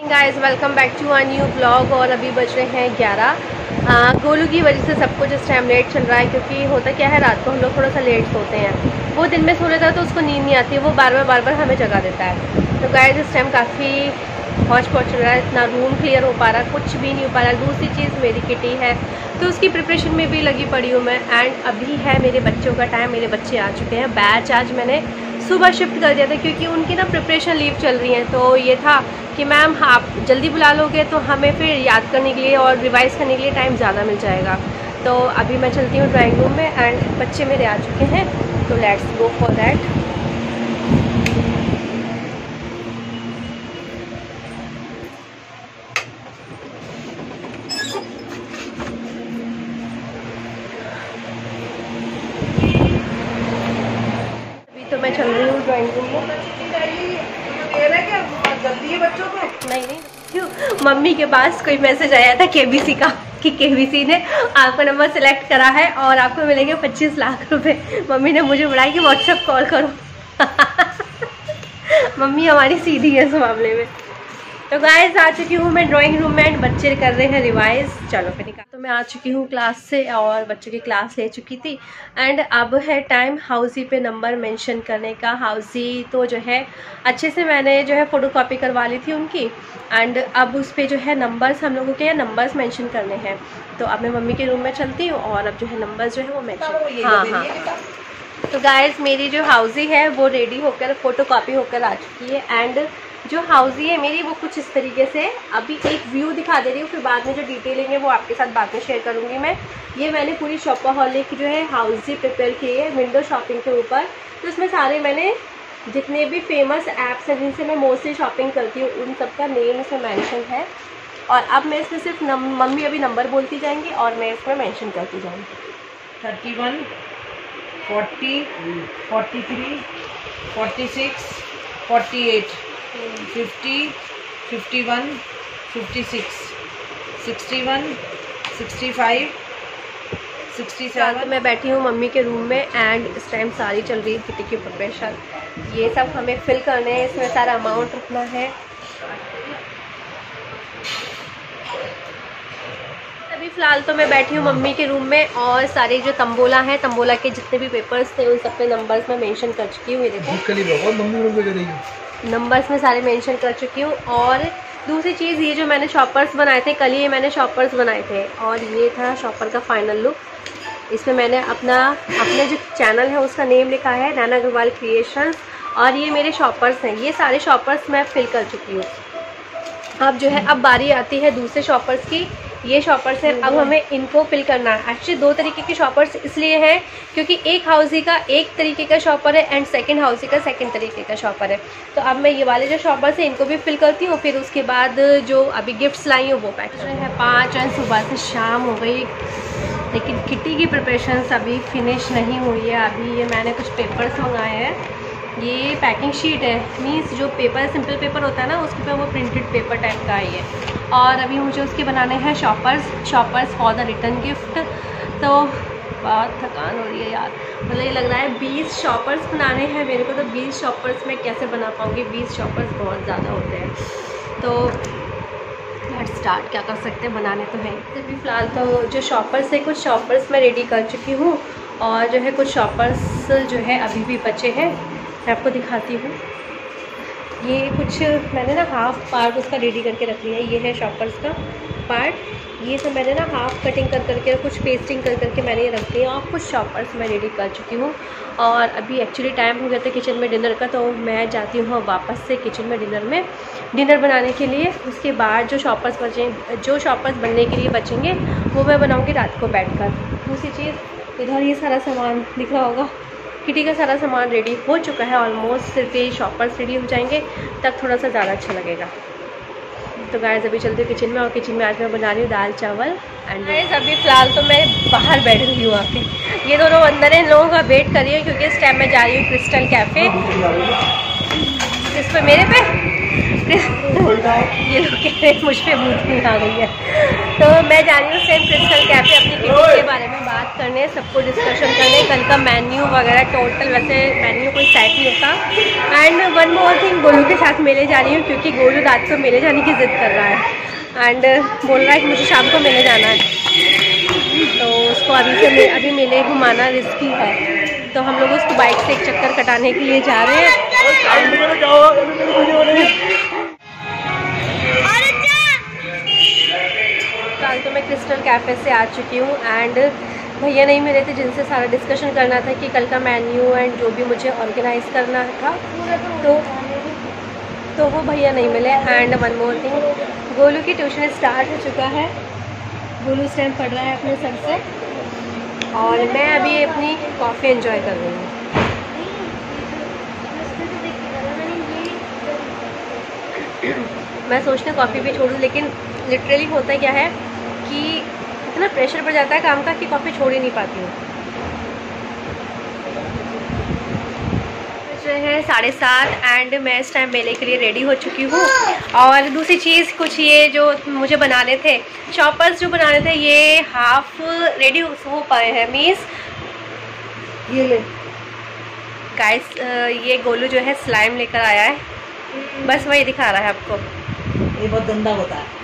Guys welcome back to a new blog. और अभी बज रहे हैं 11। गोलू की वजह से सब कुछ इस टाइम लेट चल रहा है, क्योंकि होता क्या है रात को हम लोग थोड़ा सा लेट सोते हैं। वो दिन में सो लेता है तो उसको नींद नहीं आती है, वो बार बार हमें जगा देता है। तो गाइस इस टाइम काफ़ी हौच पौच चल रहा है, इतना रूम क्लियर हो पा रहा, कुछ भी नहीं हो पा रहा। दूसरी चीज़ मेरी किटी है तो उसकी प्रिपरेशन में भी लगी पड़ी हूँ मैं। एंड अभी है मेरे बच्चों का टाइम, मेरे बच्चे आ चुके हैं। बैच आज मैंने सुबह शिफ्ट कर दिया था क्योंकि उनकी ना प्रिपरेशन लीव चल रही है। तो ये था कि मैम आप जल्दी बुला लोगे तो हमें फिर याद करने के लिए और रिवाइज़ करने के लिए टाइम ज़्यादा मिल जाएगा। तो अभी मैं चलती हूँ ड्राइंग रूम में एंड बच्चे मेरे आ चुके हैं, तो लेट्स गो फॉर दैट। तो मैं चल रही हूँ ड्राइंग रूम में। जल्दी है बच्चों को? नहीं क्यों, मम्मी के पास कोई मैसेज आया था केबीसी का कि केबीसी ने आपका नंबर सेलेक्ट करा है और आपको मिलेंगे 25 लाख रुपए। मम्मी ने मुझे बुलाया कि व्हाट्सएप कॉल करो। मम्मी हमारी सीधी है इस मामले में। तो गाइस आ चुकी हूँ मैं ड्राइंग रूम में एंड बच्चे कर रहे हैं रिवाइज। चलो फिर निकाल। तो मैं आ चुकी हूँ क्लास से और बच्चों की क्लास ले चुकी थी एंड अब है टाइम हाउसी पे नंबर मेंशन करने का। हाउसी तो जो है अच्छे से मैंने जो है फ़ोटोकॉपी करवा ली थी उनकी एंड अब उस पर जो है नंबर्स हम लोगों के नंबर्स मेंशन करने हैं। तो अब मैं मम्मी के रूम में चलती हूँ और अब जो है नंबर्स जो है वो मेंशन। हाँ। तो गाइस मेरी जो हाउसी है वो रेडी होकर फ़ोटोकॉपी होकर आ चुकी है एंड जो हाउसी है मेरी वो कुछ इस तरीके से। अभी एक व्यू दिखा दे रही हूँ, फिर बाद में जो डिटेलिंग है वो आपके साथ बाद में शेयर करूँगी मैं। ये मैंने पूरी शॉपaholic जो है हाउसी प्रिपेयर की है विंडो शॉपिंग के ऊपर। तो इसमें सारे मैंने जितने भी फेमस ऐप्स हैं जिनसे मैं मोस्टली शॉपिंग करती हूँ उन सब का नेम इसमें मैंशन है। और अब मैं इसमें सिर्फ मम्मी अभी नंबर बोलती जाएंगी और मैं इसमें मैंशन करती जाऊँगी। 31, 40, 43, 46, 48, 50, 51, 56, 61, 65, 67। तो मैं बैठी हूँ मम्मी के रूम में एंड इस टाइम सारी चल रही है किटी की प्रिपरेशन। ये सब हमें फिल करने हैं, इसमें सारा अमाउंट रखना है। अभी फ़िलहाल तो मैं बैठी हूँ मम्मी के रूम में और सारे जो तंबोला है, तंबोला के जितने भी पेपर्स थे उन सब पे नंबर्स में मेंशन कर चुकी हूँ। ये देखो नंबर्स में सारे मेंशन कर चुकी हूँ। और दूसरी चीज़ ये जो मैंने शॉपर्स बनाए थे कल, ये मैंने शॉपर्स बनाए थे और ये था शॉपर का फाइनल लुक। इसमें मैंने अपने जो चैनल है उसका नेम लिखा है नैना अग्रवाल क्रिएशंस और ये मेरे शॉपर्स हैं। ये सारे शॉपर्स मैं फिल कर चुकी हूँ। अब जो है अब बारी आती है दूसरे शॉपर्स की। ये शॉपर्स हैं, अब हमें इनको फिल करना है। एक्चुअली दो तरीके के शॉपर्स इसलिए हैं क्योंकि एक हाउसी का एक तरीके का शॉपर है एंड सेकंड हाउसी का सेकंड तरीके का शॉपर है। तो अब मैं ये वाले जो शॉपर्स हैं इनको भी फिल करती हूँ, फिर उसके बाद जो अभी गिफ्ट्स लाई हूँ वो पैक है। 5 एंड सुबह से शाम हो गई लेकिन किटी की प्रिपरेशंस अभी फिनिश नहीं हुई है। अभी ये मैंने कुछ पेपर्स मंगाए हैं। ये पैकिंग शीट है, मीन्स जो पेपर सिंपल पेपर होता है ना उसके पे वो प्रिंटेड पेपर टाइप का है ये। और अभी मुझे उसके बनाने हैं shoppers for the return gift. तो बहुत थकान हो रही है यार, मतलब ये लग रहा है 20 शॉपर्स बनाने हैं मेरे को। तो 20 शॉपर्स मैं कैसे बना पाऊँगी, 20 शॉपर्स बहुत ज़्यादा होते हैं। तो लेट्स स्टार्ट, क्या कर सकते हैं, बनाने तो है। अभी फ़िलहाल तो जो शॉपर्स है कुछ शॉपर्स मैं रेडी कर चुकी हूँ और जो है कुछ शॉपर्स जो है अभी भी बचे हैं। मैं आपको दिखाती हूँ। ये कुछ मैंने ना हाफ़ पार्ट उसका रेडी करके रख लिया है। ये है शॉपर्स का पार्ट, ये तो मैंने ना हाफ़ कटिंग कर करके कुछ पेस्टिंग कर करके मैंने ये रख लिया और कुछ शॉपर्स मैं रेडी कर चुकी हूँ। और अभी एक्चुअली टाइम हो गया था किचन में डिनर का, तो मैं जाती हूँ वापस से किचन में डिनर बनाने के लिए। उसके बाद जो शॉपर्स बनने के लिए बचेंगे वो मैं बनाऊँगी रात को बैठकर। दूसरी चीज़ इधर ये सारा सामान दिख रहा होगा, किटी का सारा सामान रेडी हो चुका है ऑलमोस्ट। सिर्फ ये शॉपर्स रेडी हो जाएंगे तब थोड़ा सा ज़्यादा अच्छा लगेगा। तो गाइस अभी चलते किचन में और किचन में आज मैं बना रही हूँ दाल चावल एंड गाइस अभी फ़िलहाल तो मैं बाहर बैठ गई हूँ आके। ये दोनों अंदर इन लोगों का वेट कर रही है क्योंकि इस टाइम मैं जा रही हूँ क्रिस्टल कैफ़े। इस पर मेरे पे ये लोग कह रहे हैं मुझ पर भूत आ गई है। तो मैं जा रही हूँ सेम क्रिस्टल कैफ़े अपनी किटी के बारे में बात करने, सबको डिस्कशन करने, कल का मेन्यू वगैरह टोटल, वैसे मेन्यू कोई सेट नहीं होता। And one more thing, Golu के साथ मेले जा रही हूँ क्योंकि गोलू रात को मेले जाने की ज़िद कर रहा है एंड बोल रहा है कि मुझे शाम को मेले जाना है, तो उसको अभी मेले घुमाना रिस्की है, तो हम लोग उसको बाइक से एक चक्कर कटाने के लिए जा रहे हैं। कल तो मैं क्रिस्टल कैफ़े से आ चुकी हूँ एंड भैया नहीं मिले थे जिनसे सारा डिस्कशन करना था कि कल का मेन्यू एंड जो भी मुझे ऑर्गेनाइज़ करना था, तो वो भैया नहीं मिले। And one more thing, Golu की ट्यूशन स्टार्ट हो चुका है। गोलू इस टाइम पढ़ रहा है अपने सर से और मैं अभी अपनी कॉफ़ी एंजॉय कर रही हूँ। मैं सोचती हूँ कॉफ़ी भी छोड़ूँ, लेकिन लिटरली होता क्या है कि इतना प्रेशर पड़ जाता है काम का कि कॉफ़ी छोड़ ही नहीं पाती हूँ। जो है 7:30 एंड मैं इस टाइम मेले के लिए रेडी हो चुकी हूँ। और दूसरी चीज़, कुछ ये जो मुझे बनाने थे शॉपर्स जो बनाने थे, ये हाफ रेडी हो पाए हैं। मीन्स ये ले गाइस, ये गोलू जो है स्लाइम लेकर आया है, बस वही दिखा रहा है आपको, ये बहुत गंदा होता है।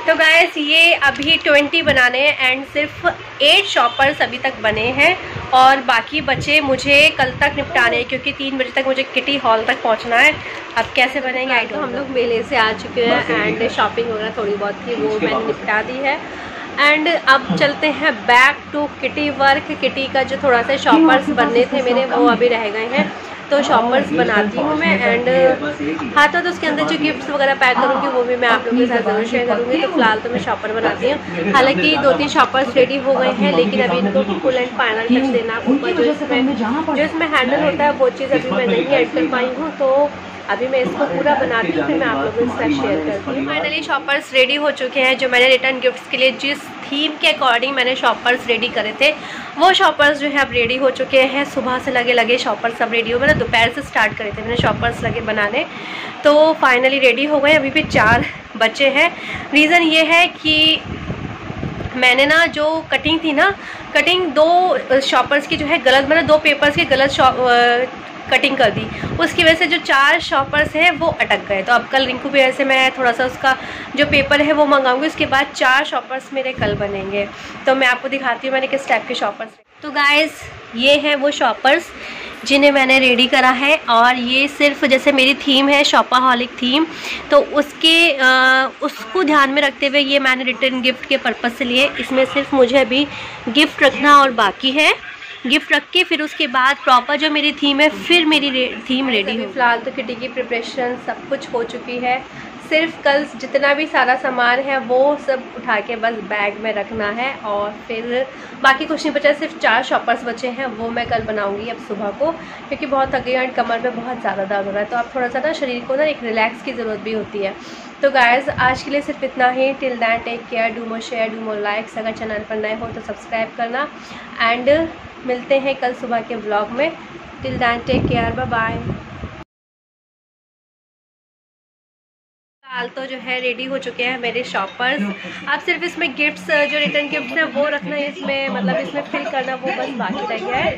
तो गाइस ये अभी 20 बनाने हैं एंड सिर्फ 8 शॉपर्स अभी तक बने हैं और बाकी बचे मुझे कल तक निपटाने हैं क्योंकि 3 बजे तक मुझे किटी हॉल तक पहुंचना है। अब कैसे बनेंगे आई डोंट नो। हम लोग मेले से आ चुके हैं एंड शॉपिंग वगैरह थोड़ी बहुत थी वो मैंने निपटा दी है एंड अब चलते हैं back to kitty work. Kitty का जो थोड़ा सा शॉपर्स बनने थे मेरे वो अभी रह गए हैं, तो शॉपर्स बनाती हूँ मैं एंड हाथों तो उसके अंदर जो गिफ्ट्स वगैरह पैक करूँगी वो भी मैं आप लोगों के साथ ज़रूर शेयर करूँगी। तो फिलहाल तो मैं शॉपर बनाती हूँ, हालांकि 2-3 शॉपर्स रेडी हो गए हैं लेकिन अभी इनको फुल एंड फाइनल टच देना होगा। जो इसमें हैंडल होता है वो चीज़ अभी मैं नहीं ऐड कर पाई हूँ, तो अभी मैं इसको पूरा बनाती हूँ फिर मैं आप लोगों के साथ शेयर करती हूँ। फाइनली शॉपर्स रेडी हो चुके हैं। जो मैंने रिटर्न गिफ्ट्स के लिए जिस थीम के अकॉर्डिंग मैंने शॉपर्स रेडी करे थे वो शॉपर्स जो है अब रेडी हो चुके हैं। सुबह से लगे शॉपर्स सब रेडी हो गए, दोपहर से स्टार्ट करे थे मैंने शॉपर्स लगे बनाने, तो फाइनली रेडी हो गए। अभी भी 4 बचे हैं। रीज़न ये है कि मैंने ना जो कटिंग थी ना, कटिंग 2 शॉपर्स की जो है गलत, मैंने 2 पेपर्स की गलत कटिंग कर दी, उसकी वजह से जो 4 शॉपर्स हैं वो अटक गए। तो अब कल रिंकू भैया से मैं थोड़ा सा उसका जो पेपर है वो मंगाऊंगी, उसके बाद 4 शॉपर्स मेरे कल बनेंगे। तो मैं आपको दिखाती हूँ मैंने किस टाइप के शॉपर्स। तो गाइस ये हैं वो शॉपर्स जिन्हें मैंने रेडी करा है और ये सिर्फ जैसे मेरी थीम है शॉपाहॉलिक थीम, तो उसको ध्यान में रखते हुए ये मैंने रिटर्न गिफ्ट के पर्पज़ से लिए। इसमें सिर्फ मुझे अभी गिफ्ट रखना और बाकी है, गिफ्ट रख के फिर उसके बाद प्रॉपर जो मेरी थीम है फिर मेरी थीम रेडी है। फिलहाल तो किटी की प्रिपरेशन सब कुछ हो चुकी है, सिर्फ कल जितना भी सारा सामान है वो सब उठा के बस बैग में रखना है और फिर बाकी कुछ नहीं बचा। सिर्फ 4 शॉपर्स बचे हैं वो मैं कल बनाऊंगी अब सुबह को, क्योंकि बहुत थक गई एंड कमर में बहुत ज़्यादा दर्द हो रहा है, तो अब थोड़ा सा ना शरीर को ना एक रिलैक्स की ज़रूरत भी होती है। तो गाइज़ आज के लिए सिर्फ इतना ही। Till then take care, do more share, do more likes. अगर चैनल पर नए हो तो सब्सक्राइब करना एंड मिलते हैं कल सुबह के व्लॉग में। Till then take care, bye bye. हाल तो जो है रेडी हो चुके हैं मेरे शॉपर्स। अब सिर्फ इसमें गिफ्ट्स जो रिटर्न गिफ्ट्स हैं वो रखना है, इसमें मतलब इसमें फिल करना वो बस बाकी रह गया है।